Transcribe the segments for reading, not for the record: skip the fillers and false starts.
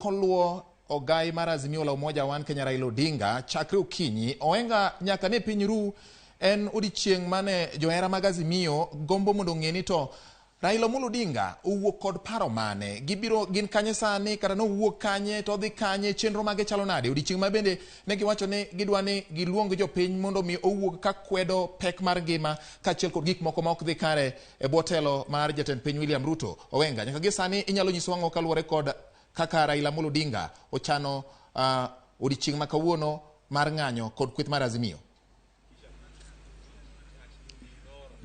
Koluo ogai mar Azimio la Umoja One Kenya Raila Odinga chakre okinyi oenga nyaka ne piny ru en odiochieng' mane johera mag Azimio gombo mondo ng'e ni to Raila Amolo Odinga owuok kod paro mane, gin kanye sani kata no owuok kanye to dhi kanye, chenro mage chalo nade. Odiochieng' ma bende ne giwacho ni gidwani giluong jopiny mondo mi owuok ka kwedo pek mar ngima kaachiel kod gik moko ma ok dhi kare e bwo telo mar jatend piny William Ruto. Owenga nyaka gi sani inyalo nyiso ang'o kaluwore kod kaka Raila Amolo Odinga ochano odiochieng' ma kawuono mar ng'anyo kod kweth mar Azimio?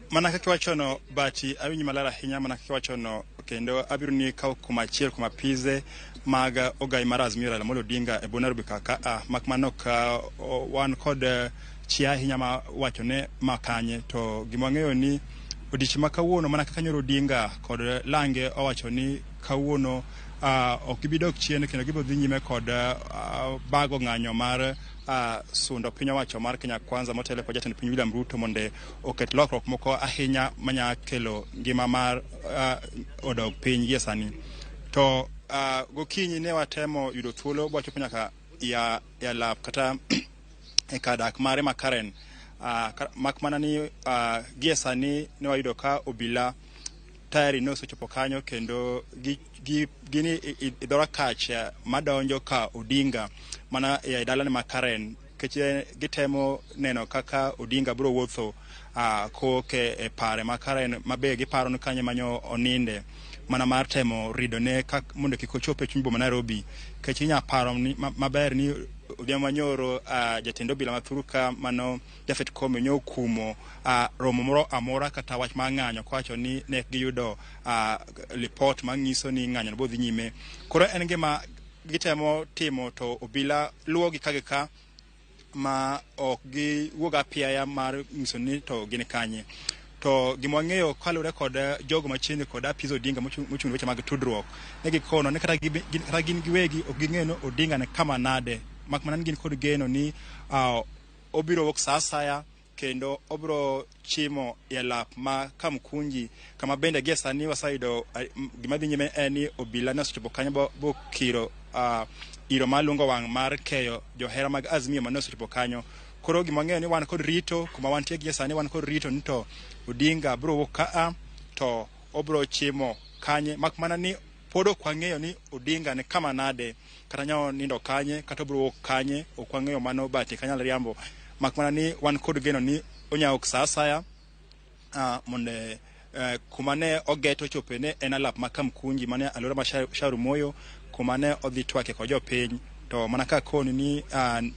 Mana kaka wachono bati awinyi malara hinya mana kaka wachono kendo abiro ni kaw kuma chiel kuma pize mag ogai mar Azimio Raila Amolo Odinga e Nairobi kaka makmano ka wan kod chia hinya ma wachone makanye to gimang'eyo ni odiochieng' ma kawuono mana kaka nyoro Odinga kod lange owacho ni kawuono ok gibidok chien kendo gibodhi nyime kod bago ng'anyo mar sundo piny owacho mar Kenya Kwanza motelo kod jatend piny William Ruto mondo oket lokruok moko ahinya manya kelo ngima mar odog piny gie sani. To gokinyi ne watemo yudo thuolo wachopo nyaka ya lap kata e kadak mare makaren makmana ni gie sani ne wayudo ka obila tayari nosechopo kanyo kendo gini idhora kach madonjo ka Odinga mana e dalane makaren keche gitemo neno kaka Odinga bro wuotho koke e pare makaren mabe giparo ni kanye manyo oninde mana mar temo ridone mondo kik ochope e chuny boma Nairobi keche nya paro ni maber ni odhiambo manyoro jatend obila mathuruka mano Jafet Koome nyo kumo romo moro amora kata wach ma ng'anyo kwacho ni ne giyudo report manyiso ni ng'anyo bodhi nyime. Koro en gima gitemo timo to obila luwo gi kageka ma ok giwuoga piaya mar nyiso ni to gin kanye. To gimwang'eyo kalure kod jogo machiegni kod Appizo Odinga mochung' weche mag tudruok ne gikono ne kata gin giwegi ok ging'eno Odinga ne kama nade makmana gin kod geno ni obiro wuok sa asaya kendo obiro chimo e lap ma Kamkunji kama bende gie sani wasayudo gima dhi nyime en ni obila ne osechopo kanyo bokiro iro malungo wang' mar keyo johera mag Azimio mane osechopo kanyo. Koro gimang'eyo ni wan kod rito kuma wantie gie sani wan kod rito ni to Odinga bro wuok kaa to obro chimo kanye makmana ni pod ok wang'eyo ni Odinga ne kama nade kata nyawo nindo kanye kata obro wuok kanye ok wang'eyo mano bati kanyal riambo makmana ni wan kod geno ni onyawok sa asaya monde kuma ne ogeto chopene en alap ma Kamkunji mane alora ma Shauru Moyo kuma ne odhi twake kod jopiny to mana ka koni ni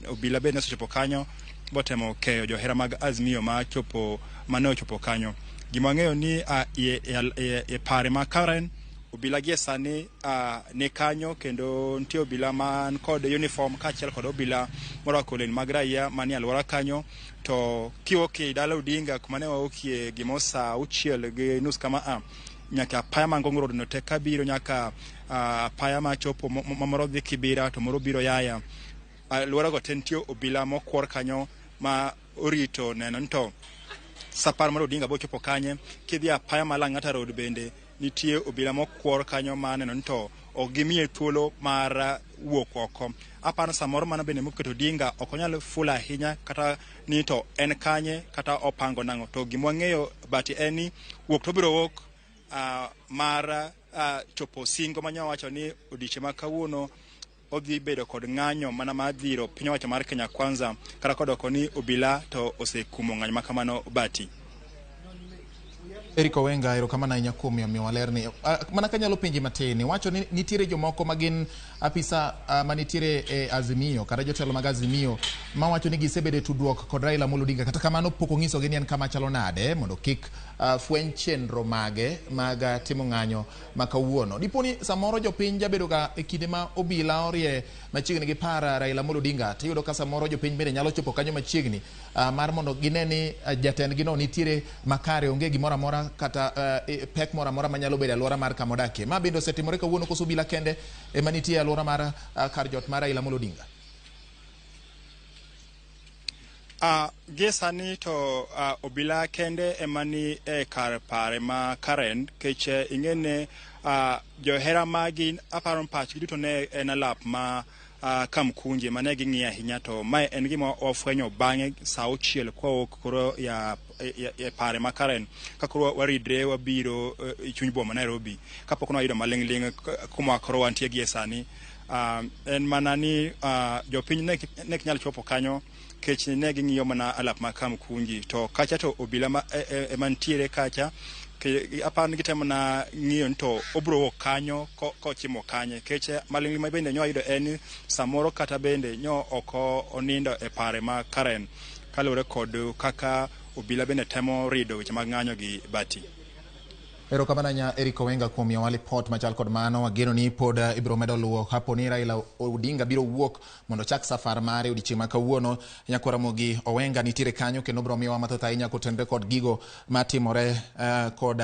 obila bende osechopo kanyo botemo keyo johera mag Azimio ma chopo mane ochopo kanyo. Gimang'eyo ni e pare ma Karen obila gie sani ne kanyo kendo nitie obila man kod uniform kaachiel kod obila morwako lewni mag raia manie alwora kanyo. To kiwuok e dala Odinga kuma ne wawuokie gimo sa 6:30 kama nyaka apaya ma Ngong Road no te kabiro nyaka apaya ma chopo moro dhi Kibira to moro biro Yaya. Alwora go te nitie obila mokwor kanyo ma orito neno nto sapar mar Odinga bochopo kanye. Kidhi apaya ma Lang'ata Road bende nitie obila mokwor kanyo ma neno nto ok gimiye thuolo mar wuok oko. Aparo samoro mana bende moketo Odinga ok onyal fula ahinya kata ni to en kanye kata opango nang'o. To gimwang'eyo bati en ni wuok to biro wuok mar chopo singo manyo wacho ni odiochieng' ma kawuono odhi bedo kod ng'anyo mana mar dhiro piny owacho mar Kenya Kwanza kata kodoko ni obila to osekumo ng'anyo makamano bati. Eric Owenga erokamano ahinya kuom miyo walerni. Mana kanyalo penji matin, wacho ni nitiere jomoko magin apisa manitiere e Azimio kata jotelo mag Azimio ma wacho ni gisebedo tudruok kod Raila Amolo Odinga kata kamano pok ong'isogi ni en kama chalo nade mondo kik fweny chenro mage mag timo ng'anyo ma kawuono. Diponi samoro jopiny jabedo ga e kinde ma obila orie machiegni gi para Raila Amolo Odinga tiyudo ka samoro jopiny bende nyalo chopo kanyo machiegni mar mondo gine ni jatend gino nitiere makare onge gimoro amora kata pek moro amora manyalo bedo alwora mar kamodakie. Ma bende osetimore kawuono koso obila kende ema nitie alwora mar kar jot mar Raila Amolo Odinga? Gie sani to obila kende emani kar pare ma Karen keche ing'ene johera magin aparon pach giduto ne en alap ma kam kunje mane gingi ahinya to mae en gima ofwenyo bang'e saa 6 kwa koro ya pare makaren kakoro waridre wabiro chuny boma Nairobi kapok no yudo maling'ling kuma koro wantie gie sani en mana ni jopiny ne nyalo chopo kanyo kech ne ging'iyo mana alap makam kunji to kacha to obila mantiere kacha apan gitemo na ng'iyo to obro kanyo kochimo kanye keche maling'ling ma bende nyo yudo en samoro kata bende nyo oko onindo e pare ma Karen kalure kod kaka obila bende temo rido weche mag ng'anyo gi bati. Erokamano nya Eric Owenga kuom miyowa lipot machal kod mano. Ageno ni pod ibiro medo luwo kapo ni Raila Odinga biro wuok mondo chak safar mare odiochieng' ma kawuono. Nyakwaramogi Owenga nitiere kanyo kendo biro miyowa mathoth ahinya kotenore kod gigo matimore kod